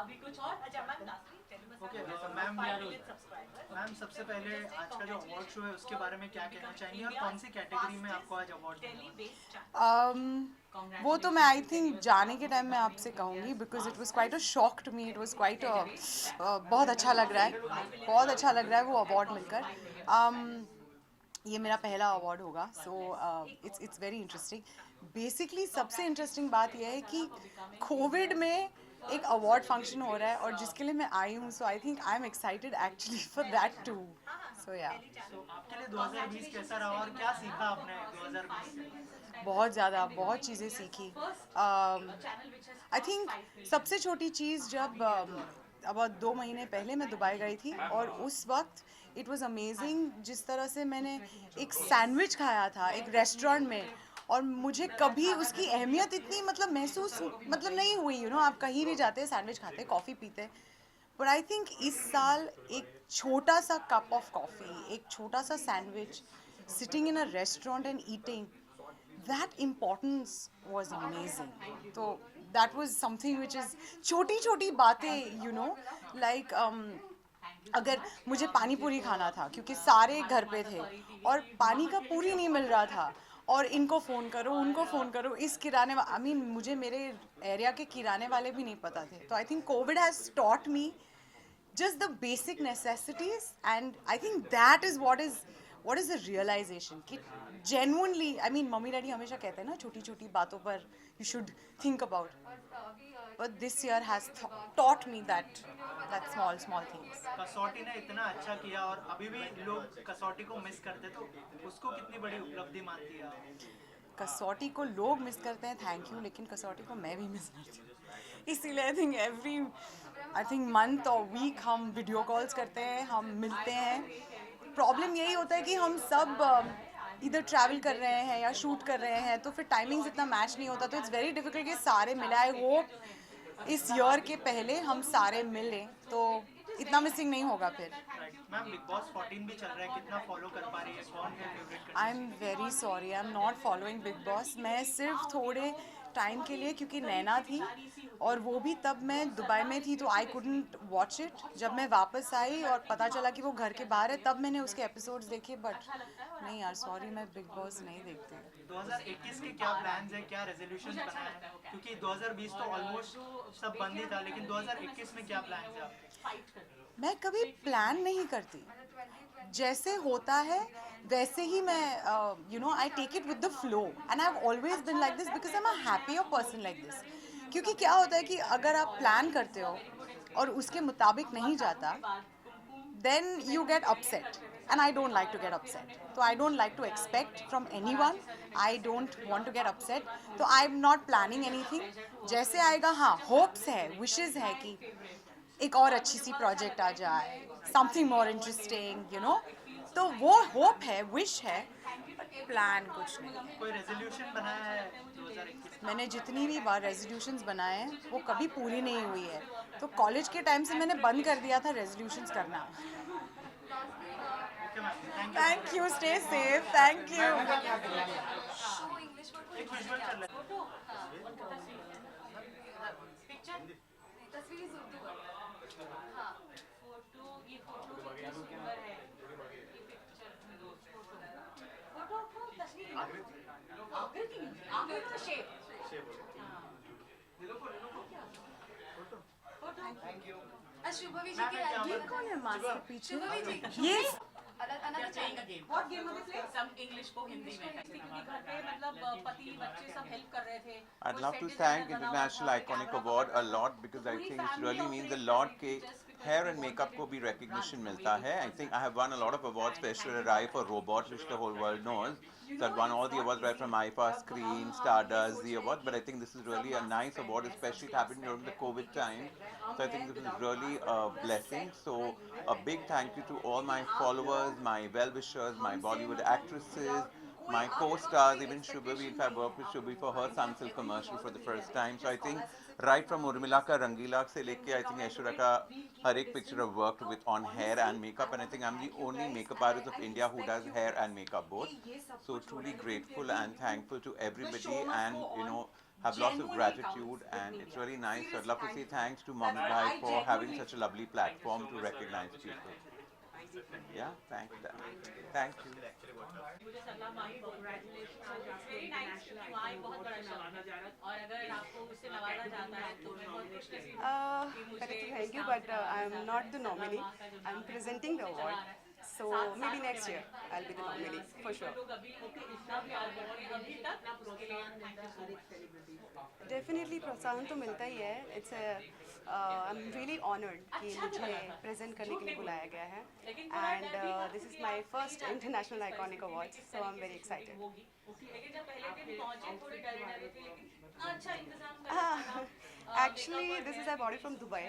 अभी कुछ और अच्छा मैम लास्टली ओके मैम सबसे पहले आज का जो अवार्ड शो है उसके बारे में क्या कहना चाहेंगे और कौन सी कैटेगरी में आपको आज अवार्ड वो तो मैं आई थिंक जाने के टाइम मैं आपसे कहूँगी because it was quite a shock to me, it was quite बहुत अच्छा लग रहा है, बहुत अच्छा लग रहा है वो अवार्ड मिलकर. ये मेरा पहला अवार्ड होगा, so it's very interesting. Basically सबसे इंटरेस्टिंग बात यह है कि कोविड में एक अवार्ड फंक्शन हो रहा है और जिसके लिए मैं आई हूँ, so I think I am excited actually for that too. So या आपके लिए 2020 कैसा रहा और क्या सीखा आपने 2020 से? बहुत ज़्यादा बहुत चीज़ें सीखी. आई थिंक सबसे छोटी चीज़ जब अब 2 महीने पहले मैं दुबई गई थी और उस वक्त इट वाज अमेजिंग जिस तरह से मैंने एक सैंडविच खाया था एक रेस्टोरेंट में और मुझे कभी उसकी अहमियत इतनी मतलब महसूस मतलब नहीं हुई. आप कहीं भी जाते हैं सैंडविच खाते कॉफ़ी पीते, बट आई थिंक इस साल एक छोटा सा कप ऑफ कॉफ़ी, एक छोटा सा sandwich, sitting in a restaurant and eating, that importance was amazing. So that was something which is छोटी छोटी बातें, like अगर मुझे पानी पूरी खाना था क्योंकि सारे घर पे थे और पानी का पूरी नहीं मिल रहा था और इनको फ़ोन करो उनको फ़ोन करो, इस किराने आई मीन मुझे मेरे एरिया के किराने वाले भी नहीं पता थे. तो I think Covid has taught me just the basic necessities, and I think that is what is the realization कि genuinely, I mean mummy daddy हमेशा कहते हैं ना छोटी छोटी बातों पर you should think about, but this year has taught me that small things. कसौटी ने इतना अच्छा किया और अभी भी लोग कसौटी को मिस करते, तो उसको कितनी बड़ी उपलब्धि मानती है आप? कसौटी को लोग मिस करते हैं, थैंक यू, लेकिन कसौटी को मैं भी मिस करती हूँ. इसीलिए आई थिंक मंथ और वीक हम वीडियो कॉल्स करते हैं, हम मिलते हैं. प्रॉब्लम यही होता है कि हम सब इधर ट्रैवल कर रहे हैं या शूट कर रहे हैं तो फिर टाइमिंग्स इतना मैच नहीं होता, तो इट्स वेरी डिफिकल्ट कि सारे मिले. आई होप इस ईयर के पहले हम सारे मिलें तो इतना मिसिंग नहीं होगा फिर. मैम बिग बॉस 14 भी चल रहा है, कितना फॉलो कर पा रही है, कौन है favourite? I am very sorry, I am not following big boss. मैं सिर्फ थोड़े टाइम के लिए, क्योंकि नैना थी और वो भी तब मैं दुबई में थी तो आई कुडंट वॉच इट. जब मैं वापस आई और पता चला कि वो घर के बाहर है तब मैंने उसके एपिसोड्स देखे, बट नहीं यार सॉरी, मैं बिग बॉस नहीं देखती. 2021 के क्या प्लान्स हैं, क्या रेजोल्यूशंस बनाए हैं? क्योंकि 2020 तो ऑलमोस्ट सब बंद ही था, लेकिन 2021 में क्या प्लान्स हैं आपके? मैं कभी प्लान नहीं करती, जैसे होता है वैसे ही मैं I take it with the flow and I have always been like this because I am a happier person like this. क्योंकि क्या होता है कि अगर आप प्लान करते हो और उसके मुताबिक नहीं जाता then you get upset, and I don't like to get upset, so I don't like to expect from anyone. I don't want to get upset, so I'm not planning anything. जैसे आएगा, हाँ hopes है, wishes है कि एक और अच्छी सी project आ जाए, समथिंग मोर इंटरेस्टिंग, तो वो होप है, विश है, प्लान कुछ नहीं है. कोई रेजोल्यूशन बनाया है 2021? मैंने जितनी भी बार रेजोल्यूशंस बनाए हैं वो कभी पूरी नहीं हुई है, तो कॉलेज के टाइम से मैंने बंद कर दिया था रेजोल्यूशंस करना. Thank you, stay safe, thank you. एक विजुअल कर लेते शुभवी जी के ये कौन है मास्क के पीछे? शुभवी जी ये another playing a game. What game was it? Some English को हिंदी में किसी के घर पे मतलब पति बच्चे सब हेल्प कर रहे थे. I'd love to thank International Iconic Award a lot because I think it really means a lot कि hair and makeup को भी recognition मिलता है. I think I have won a lot of awards for Aishwarya Rai for robots, which the whole world knows. So I've won all the awards right from IFA, Screen, Stardust, the award. But I think this is really a nice award, especially it happened during the COVID time. So I think this is really a blessing. So a big thank you to all my followers, my well-wishers, my Bollywood actresses, my co-stars, even Shubhavi. In fact, I worked with Shubhavi for her Sunsilk commercial for the first time. So I think right from Urmila ka Rangila se leke, I think Aishwarya ka har ek picture I've worked with on hair and makeup, and I think I'm the only makeup artist of India who does hair and makeup both. So truly grateful and thankful to everybody, and have lots of genuinely gratitude, counts and in it's India. really nice. So I'd Seriously, love to say thanks to Mummy That's Bhai what I for having genuinely such a lovely platform to recognize people. Yeah, thank you. Thank you. मुझे सलाह माही congratulations very nice क्योंकि वहाँ एक बहुत बड़ा शौक है और अगर आपको उससे नवाजा जाता है तो मैं बहुत खुशनसीब हूँ कि मुझे Thank you, but I'm not the nominee. I'm presenting the award. So maybe next year I'll be the nominee for sure. लोग अभी इतना भी award अभी तक उसके लिए thank you so much. Definitely प्रोत्साहन तो मिलता ही है. It's a I'm really honored कि मुझे present करने के लिए बुलाया गया है. And this is my first International Iconic Awards, so I'm very excited. लेकिन जब पहले दिन पहुंचे थोड़े डरे डरे थे लेकिन अच्छा इंतजाम कर Actually, this is I bought it from Dubai,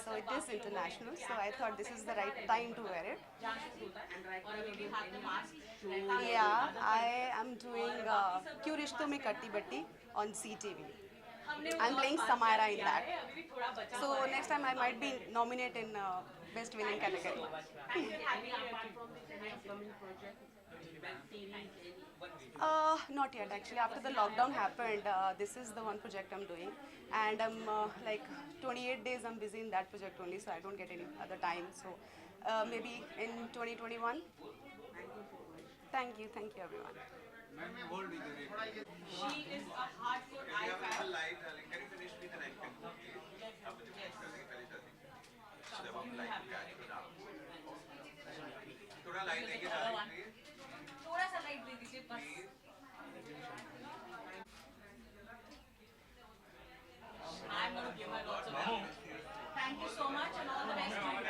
so it is international. So I thought this is the right time to wear it. और अभी भी हाथ में mask Yeah, I am doing Kyun Rishton Mein Katti Batti on CTV. I'm playing Samara in that. अभी भी थोड़ा बचा So next time I might be nominated in Best Villain category. Not yet actually. After the lockdown happened, this is the one project I'm doing, and I'm like 28 days I'm busy in that project only, so I don't get any other time. So maybe in 2021. Thank you everyone. She is a hardcore eye fan. थोड़ा सा light दे दीजिए बस I'm going to give her lots of love. Thank you so much and all the best to you.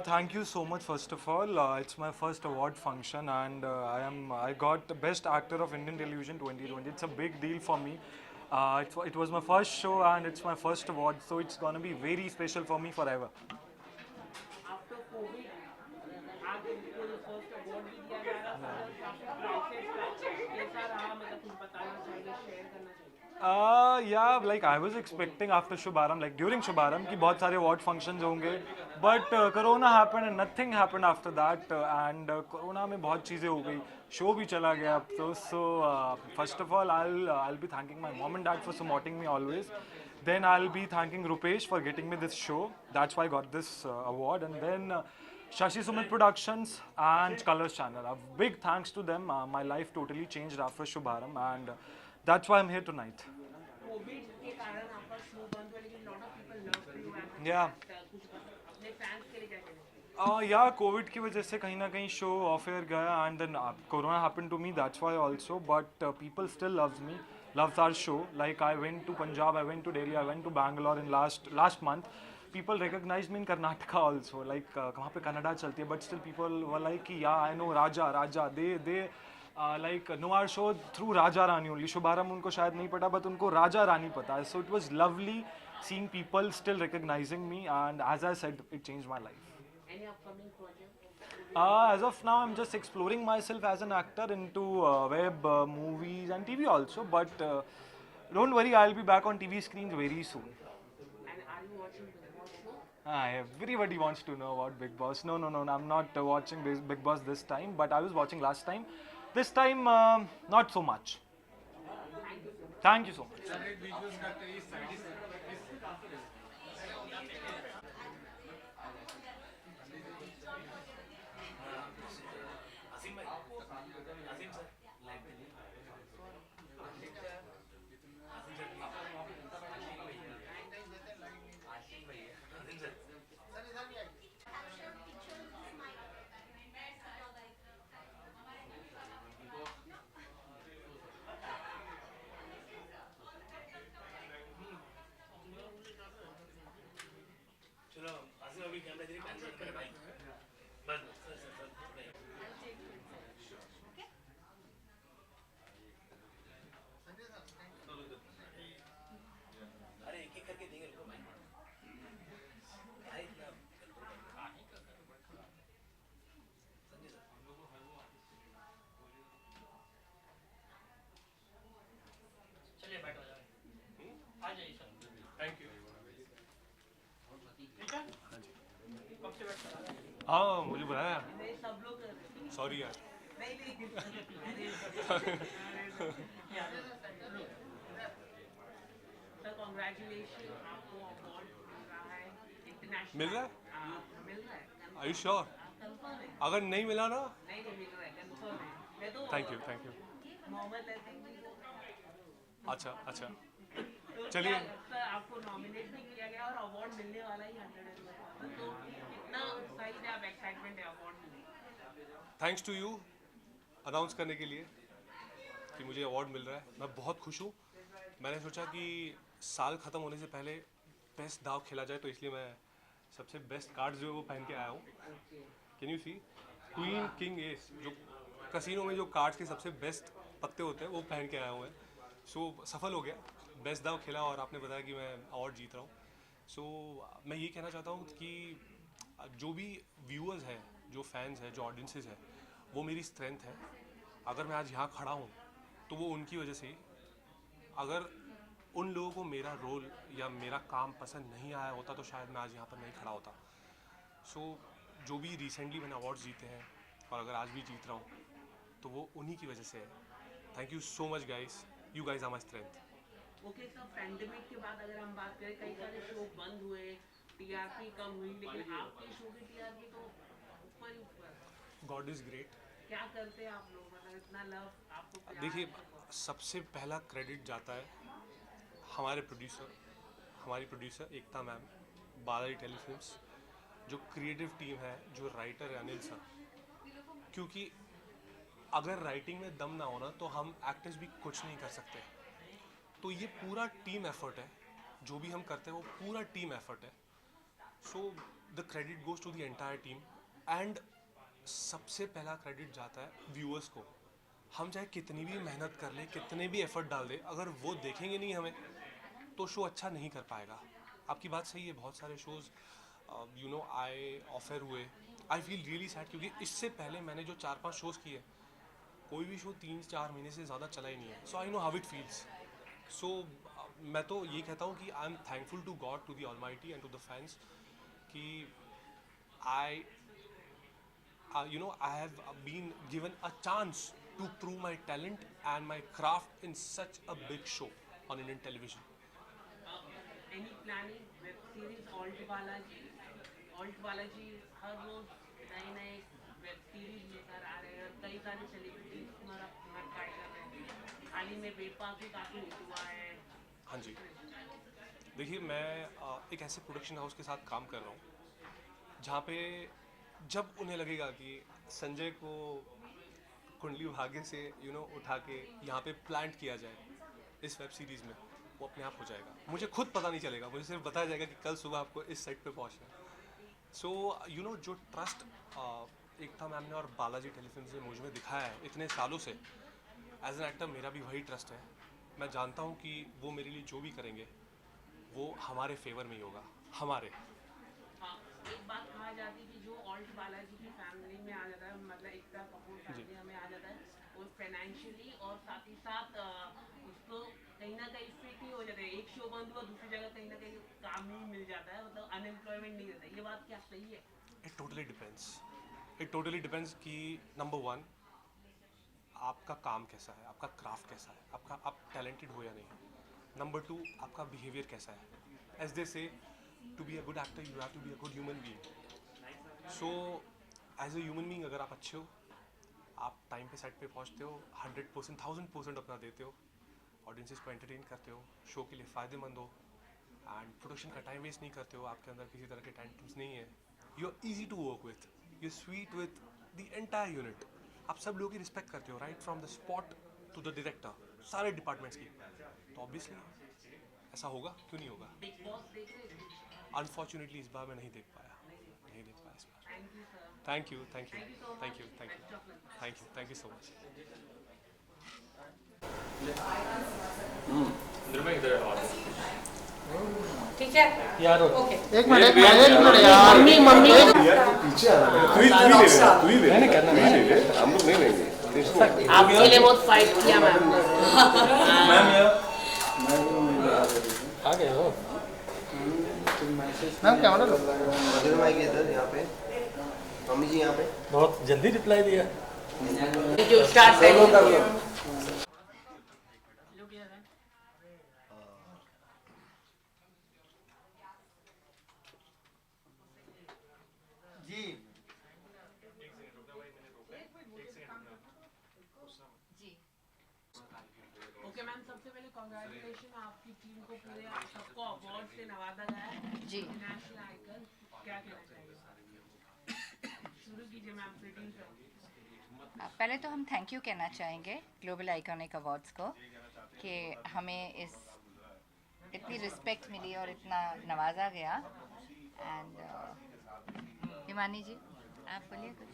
Thank you so much. First of all, it's my first award function, and I got the Best Actor of Indian Television 2020. It's a big deal for me. It was my first show, and it's my first award, so it's gonna be very special for me forever. After Covid आज उनको जो first award भी दिया जा रहा था काफी prices कैसा रहा मतलब कुछ बताना चाहिए शेयर करना चाहिए Yeah, like I was expecting after Shubharam, like during Shubharam, कि बहुत सारे award functions होंगे, but Corona happened and nothing happened after that, and Corona में बहुत चीज़ें हो गई, show भी चला गया अब तो, so first of all I'll be thanking my mom and dad for supporting me always. Then I'll be thanking Rupesh for getting me this show. That's why I got this award. And then Shashi Sumit Productions and Colors Channel. A big thanks to them. My life totally changed after Shubharam, and that's why I'm here tonight. Covid के कारण आपका show बंद हुआ लेकिन lot of people love you and Yeah. कुछ अपने fans के लिए क्या कहना Yeah, कोविड की वजह से कहीं ना कहीं शो ऑफ एयर गया, and then corona happened to me, that's why also, but people still loves me, loves our show. Like I went to Punjab, I went to Delhi, I went to Bangalore in last month. People recognized me in Karnataka also. Like वहाँ पे कन्नड़ा चलती है, but still people were like कि yeah, I know Raja. They like know our show through Raja Rani only. Shubharam उनको शायद नहीं पता, but उनको राजा रानी पता है. So it was lovely seeing people still recognizing me, and as I said, it changed my life. Any upcoming project As of now, I'm just exploring myself as an actor into web, movies, and TV also. But don't worry, I'll be back on TV screens very soon. And are you watching Bigg Boss show Everybody wants to know about Big Boss. No, I'm not watching Big Boss this time, but I was watching last time. This time, not so much. Thank you so much. Question? हाँ मुझे बुलाया सब लोग कर रहे हैं। Sorry यार sir congratulation, आपको अवार्ड मिल रहा है इंटरनेशनल। मिल रहा है? मिल रहा है। Are you sure? कंफर्म है? अगर नहीं मिला ना नहीं मिल रहा है, कंफर्म है। मैं तो थैंक यू मोहम्मद अजीम जी को अच्छा चलिए सर आपको नॉमिनेट भी किया गया और अवार्ड मिलने वाला ही 100 तो कितना उत्साहित है आप, एक्साइटमेंट है अवार्ड मिलने? थैंक्स टू यू अनाउंस करने के लिए कि मुझे अवार्ड मिल रहा है। मैं बहुत खुश हूँ। मैंने सोचा कि साल ख़त्म होने से पहले बेस्ट दाव खेला जाए, तो इसलिए मैं सबसे बेस्ट कार्ड जो है वो पहन के आया हूँ। Can you see queen king ace, जो कसिनो में जो कार्ड्स के सबसे बेस्ट पत्ते होते हैं वो पहन के आया हुआ है। सो सफल हो गया, बेस्ट दाव खेला और आपने बताया कि मैं अवार्ड जीत रहा हूँ। सो मैं ये कहना चाहता हूँ कि जो भी व्यूअर्स हैं, जो फैंस हैं, जो ऑडियंसेस हैं, वो मेरी स्ट्रेंथ है। अगर मैं आज यहाँ खड़ा हूँ तो वो उनकी वजह से ही। अगर उन लोगों को मेरा रोल या मेरा काम पसंद नहीं आया होता तो शायद मैं आज यहाँ पर नहीं खड़ा होता। सो जो भी रिसेंटली मैंने अवार्ड्स जीते हैं और अगर आज भी जीत रहा हूँ तो वो उन्हीं की वजह से है। Thank you so much guys, you guys are my strength. Okay sir, pandemic के बाद अगर हम बात करें, कई सारे शो बंद हुए, टीआरपी कम हुई, लेकिन आपके शो की टीआरपी तो ऊपर ही ऊपर। God is great. क्या करते हैं आप लोग, मतलब इतना लव आपको प्यार? देखिए, सबसे पहला क्रेडिट जाता है हमारे प्रोड्यूसर, हमारी प्रोड्यूसर एकता मैम, बालाजी टेलीफिल्म्स, जो क्रिएटिव टीम है, जो राइटर है अनिल सर। क्योंकि अगर राइटिंग में दम ना होना तो हम एक्टर्स भी कुछ नहीं कर सकते। तो ये पूरा टीम एफर्ट है, जो भी हम करते हैं वो पूरा टीम एफर्ट है। So the credit goes to the entire team. And सबसे पहला क्रेडिट जाता है व्यूअर्स को। हम चाहे कितनी भी मेहनत कर लें, कितने भी एफर्ट डाल दें, अगर वो देखेंगे नहीं हमें तो शो अच्छा नहीं कर पाएगा। आपकी बात सही है, बहुत सारे शोज़ यू नो आए ऑफर हुए। आई फील रियली सैड, क्योंकि इससे पहले मैंने जो 4-5 शोज़ किए, कोई भी शो 3-4 महीने से ज़्यादा चला ही नहीं है। So I know how it feels. So मैं तो ये कहता हूँ कि I am thankful to God, to the almighty and to the fans कि I you know, I have been given a chance to prove my talent and my craft in such a big show on Indian television. Any planning web series Alt Balaji हर रोज नए web series लेकर आ रहे हैं और कई सारे celebrities तुम्हारा try कर रहे हैं। हाल ही में बेपाक भी काफी हिट हुआ है। हाँ जी, देखिए मैं एक ऐसे प्रोडक्शन हाउस के साथ काम कर रहा हूँ जहाँ पे जब उन्हें लगेगा कि संजय को कुंडली भाग्य से उठा के यहाँ पे प्लांट किया जाए इस वेब सीरीज़ में, वो अपने आप हो जाएगा। मुझे खुद पता नहीं चलेगा, मुझे सिर्फ बताया जाएगा कि कल सुबह आपको इस सेट पे पहुँचना है। सो जो ट्रस्ट एकता मैम ने और बालाजी टेलीफिल्म्स ने मुझ में दिखाया है इतने सालों से, एज एन एक्टर मेरा भी वही ट्रस्ट है। मैं जानता हूँ कि वो मेरे लिए जो भी करेंगे वो हमारे फेवर में ही होगा, हमारे। एक बात कहा जाती है कि जो ऑल्ट बालाजी की फैमिली में आ जाता है, मतलब एकता कपूर फैमिली में आ जाता है, वो फाइनेंशियली और साथ ही साथ उसको कहीं ना कहीं फिट ही हो जाता है। एक शो बंद हुआ, दूसरी जगह कहीं ना कहीं काम ही मिल जाता है, मतलब अनएम्प्लॉयमेंट नहीं रहता। ये बात क्या सही है? इट टोटली डिपेंड्स कि नंबर 1 आपका काम कैसा है, आपका क्राफ्ट कैसा है, आप टैलेंटेड हो या नहीं। नंबर 2 आपका बिहेवियर कैसा है। एज दे से to be a good actor you have to be a good human being. So as a human being अगर आप अच्छे हो, आप टाइम पे सेट पे पहुंचते हो, 100%, 1000% अपना देते हो, ऑडियंसेस को एंटरटेन करते हो, शो के लिए फ़ायदेमंद हो, एंड प्रोडक्शन का टाइम वेस्ट नहीं करते हो, आपके अंदर किसी तरह के टेंट्रम्स नहीं है, you are easy to work with, you are sweet with the entire unit. आप सब लोगों की रिस्पेक्ट करते हो, right from the spot to the director, सारे डिपार्टमेंट्स की। तो ऑब्वियसली ऐसा होगा, क्यों नहीं होगा। बिग बॉस देख रहे हैं? अनफॉर्चुनेटली इस बार मैं नहीं देख पाया इस बार। Thank you so much. ठीक है यार ओके एक मिनट यार, मम्मी पीछे आना, तू ही ले, मैंने करना है, हम लोग नहीं लेंगे। आपके लिए बहुत फाइट किया मैम। आ गए हो मैम कैमरा लो। मधुर माई के इधर यहाँ पे, मम्मी जी यहाँ पे। बहुत जल्दी रिप्लाई दिया। जो स्टार्ट जी ओके मैम, सबसे पहले कांग्रेचुलेशन आपकी टीम को, पूरे सबको अवार्ड से नवाजा गया है जी। इंटरनेशनल आइकन, क्या कहना चाहिए? शुरू कीजिए मैम अपनी टीम से। पहले तो हम थैंक यू कहना चाहेंगे ग्लोबल आइकॉनिक अवार्ड्स को कि हमें इस इतनी रिस्पेक्ट मिली और इतना नवाजा गया। एंड हिमानी जी आप बोलिए कुछ।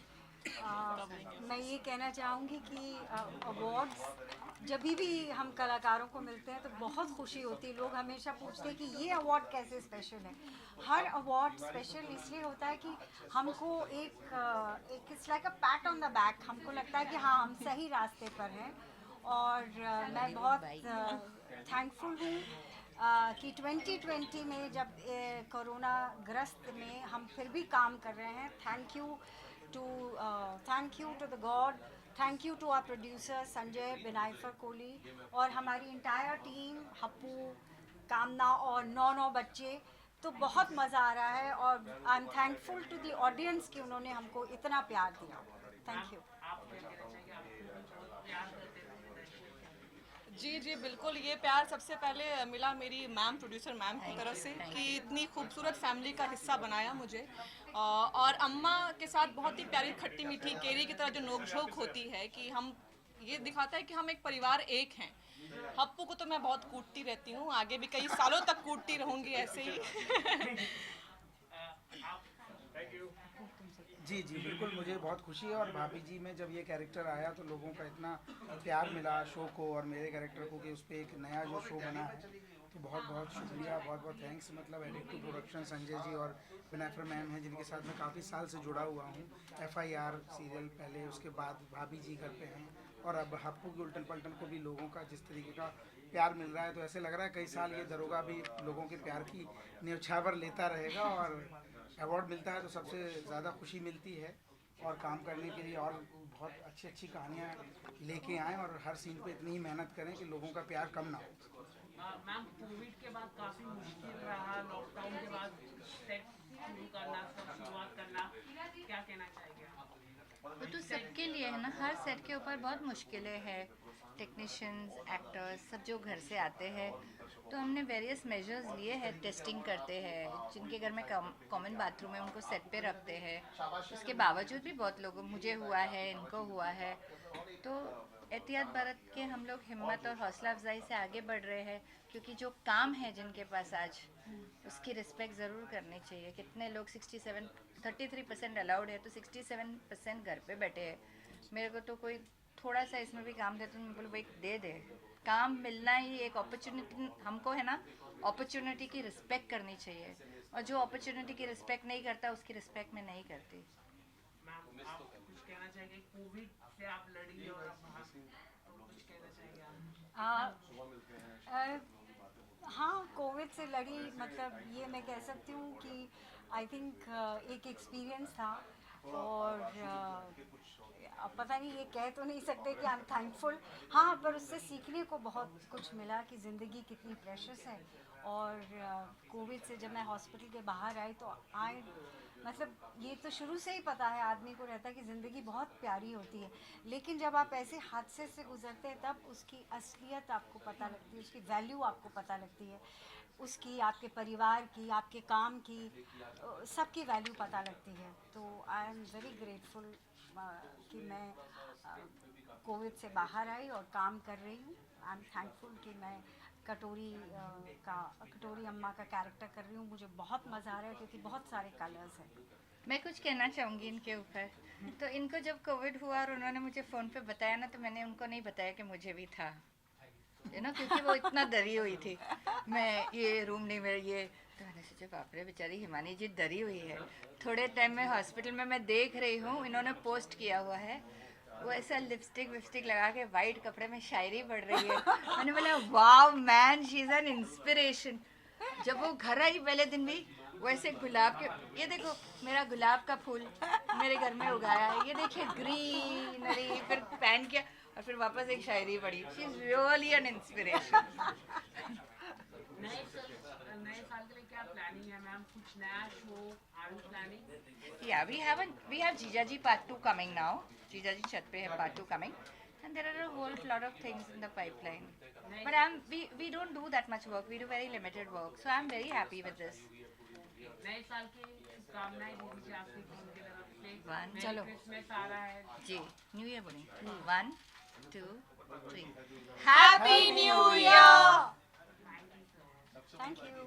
मैं ये कहना चाहूँगी कि अवार्ड्स जब भी हम कलाकारों को मिलते हैं तो बहुत खुशी होती है। लोग हमेशा पूछते हैं कि ये अवार्ड कैसे स्पेशल है। हर अवार्ड स्पेशल इसलिए होता है कि हमको एक it's like a PAT on the back, हमको लगता है कि हाँ हम सही रास्ते पर हैं। और मैं बहुत थैंकफुल हूँ कि 2020 में जब कोरोना ग्रस्त में हम फिर भी काम कर रहे हैं। Thank you to the God, thank you to our producer Sanjay Binaifer Kohli और हमारी इंटायर टीम, हप्पू, कामना और 9 बच्चे। तो बहुत मज़ा आ रहा है और I am thankful to the audience कि उन्होंने हमको इतना प्यार दिया। Thank you. जी जी बिल्कुल, ये प्यार सबसे पहले मिला मेरी मैम, प्रोड्यूसर मैम की तरफ से कि इतनी खूबसूरत फैमिली का हिस्सा बनाया मुझे। और अम्मा के साथ बहुत ही प्यारी खट्टी मीठी केरी की तरह जो नोकझोंक होती है कि हम ये दिखाता है कि हम एक परिवार एक हैं। हप्पू को तो मैं बहुत कूटती रहती हूँ, आगे भी कई सालों तक कूटती रहूँगी ऐसे ही। जी जी बिल्कुल, मुझे बहुत खुशी है। और भाभी जी में जब ये कैरेक्टर आया तो लोगों का इतना प्यार मिला शो को और मेरे कैरेक्टर को कि उस पर एक नया जो शो बना है, तो बहुत बहुत शुक्रिया, बहुत बहुत थैंक्स। मतलब एडिक्टिव प्रोडक्शन संजय जी और बिनाफर मैम हैं जिनके साथ मैं काफ़ी साल से जुड़ा हुआ हूँ। FIR सीरियल पहले, उसके बाद भाभी जी करते हैं और अब हप्पू की उल्टन पलटन को भी लोगों का जिस तरीके का प्यार मिल रहा है तो ऐसे लग रहा है कई साल ये दरोगा भी लोगों के प्यार की न्यौछावर लेता रहेगा। और अवार्ड मिलता है तो सबसे ज़्यादा खुशी मिलती है और काम करने के लिए और बहुत अच्छी अच्छी कहानियाँ लेके आएँ और हर सीन पे इतनी ही मेहनत करें कि लोगों का प्यार कम ना हो। मैम, कोविड के बाद काफ़ी मुश्किल रहा, लॉकडाउन के बाद सेट शुरू करना, सब शुरुआत करना, क्या कहना चाहेंगे आप? वो तो सबके लिए है ना, हर सेट के ऊपर बहुत मुश्किलें हैं। टेक्नीशियंस, एक्टर्स सब जो घर से आते हैं तो हमने वेरियस मेजर्स लिए हैं। टेस्टिंग करते हैं, जिनके घर में कॉमन बाथरूम है उनको सेट पे रखते हैं। उसके बावजूद भी बहुत लोगों, मुझे हुआ है, इनको हुआ है, तो एहतियात बरत के हम लोग हिम्मत और हौसला अफजाई से आगे बढ़ रहे हैं। क्योंकि जो काम है जिनके पास आज, उसकी रिस्पेक्ट ज़रूर करनी चाहिए। कितने लोग 33% अलाउड है तो 67% घर पे बैठे हैं। मेरे को तो कोई थोड़ा सा इसमें भी काम देते तो मैं बोलूँ भाई दे दे, काम मिलना ही एक अपॉर्चुनिटी हमको है ना। अपॉर्चुनिटी की रिस्पेक्ट करनी चाहिए और जो अपॉर्चुनिटी की रिस्पेक्ट नहीं करता उसकी रिस्पेक्ट मैं नहीं करती। मैम, आप कुछ कहना चाहेंगे? कोविड से आप लड़ी और आप बाहर, तो कुछ कहना चाहेंगे आप? हाँ, कोविड से लड़ी, मतलब ये मैं कह सकती हूँ कि आई थिंक एक एक्सपीरियंस था और अब पता नहीं ये कह तो नहीं सकते कि आई एम थैंकफुल। हाँ, पर उससे सीखने को बहुत कुछ मिला कि ज़िंदगी कितनी प्रेशियस है। और कोविड से जब मैं हॉस्पिटल के बाहर आई तो मतलब ये तो शुरू से ही पता है, आदमी को रहता है कि ज़िंदगी बहुत प्यारी होती है, लेकिन जब आप ऐसे हादसे से गुजरते हैं तब उसकी असलियत आपको पता लगती है, उसकी वैल्यू आपको पता लगती है, उसकी, आपके परिवार की, आपके काम की, सबकी वैल्यू पता लगती है। तो आई एम वेरी ग्रेटफुल कि मैं कोविड से बाहर आई और काम कर रही हूँ। आई एम थैंकफुल कि मैं कटोरी अम्मा का कैरेक्टर कर रही हूँ। मुझे बहुत मज़ा आ रहा है क्योंकि बहुत सारे कलर्स हैं। मैं कुछ कहना चाहूँगी इनके ऊपर। तो इनको जब कोविड हुआ और उन्होंने मुझे फ़ोन पे बताया ना, तो मैंने उनको नहीं बताया कि मुझे भी था, है ना, क्योंकि वो इतना डरी हुई थी। मैं ये रूम नहीं मिल, ये तो मैंने सोचा बाप रे बेचारी हिमानी जी डरी हुई है। थोड़े टाइम में हॉस्पिटल में मैं देख रही हूँ, इन्होंने पोस्ट किया हुआ है, वो ऐसा लिपस्टिक विपस्टिक लगा के वाइट कपड़े में शायरी पढ़ रही है। मैंने बोला wow man, she is an inspiration. जब वो घर आई पहले दिन भी वैसे गुलाब के, ये देखो मेरा गुलाब का फूल मेरे घर में उगाया है, ये देखिए ग्रीनरी, फिर पहन किया और फिर वापस एक शायरी पढ़ी. She is really an inspiration. नए साल के लिए क्या प्लानिंग है मैम? कुछ नया show are you planning? Yeah, we have Jijaji Part 2 coming now. Jijaji Chat pe hai Part 2 coming, and there are a whole lot of things in the pipeline. But we don't do that much work. We do very limited work, so I'm very happy with this. नए साल की शुभकामनाएं दीजिए आपकी team की तरफ से. One, Merry चलो. Christmas आ रहा है. जी, New Year बोलें. 1, 2, 3. Happy New Year! Thank you.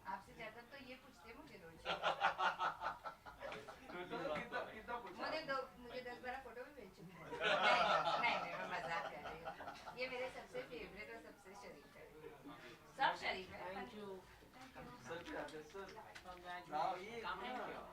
आपसे ज्यादा तो ये पूछते मुझे रोज. मुझे 10-12 फोटो भी भेज चुके हैं. नहीं, मैं मजाक कर रही हूँ. ये मेरे सबसे फेवरेट और सबसे शरीफ है. सब शरीफ है. Thank you. Thank you.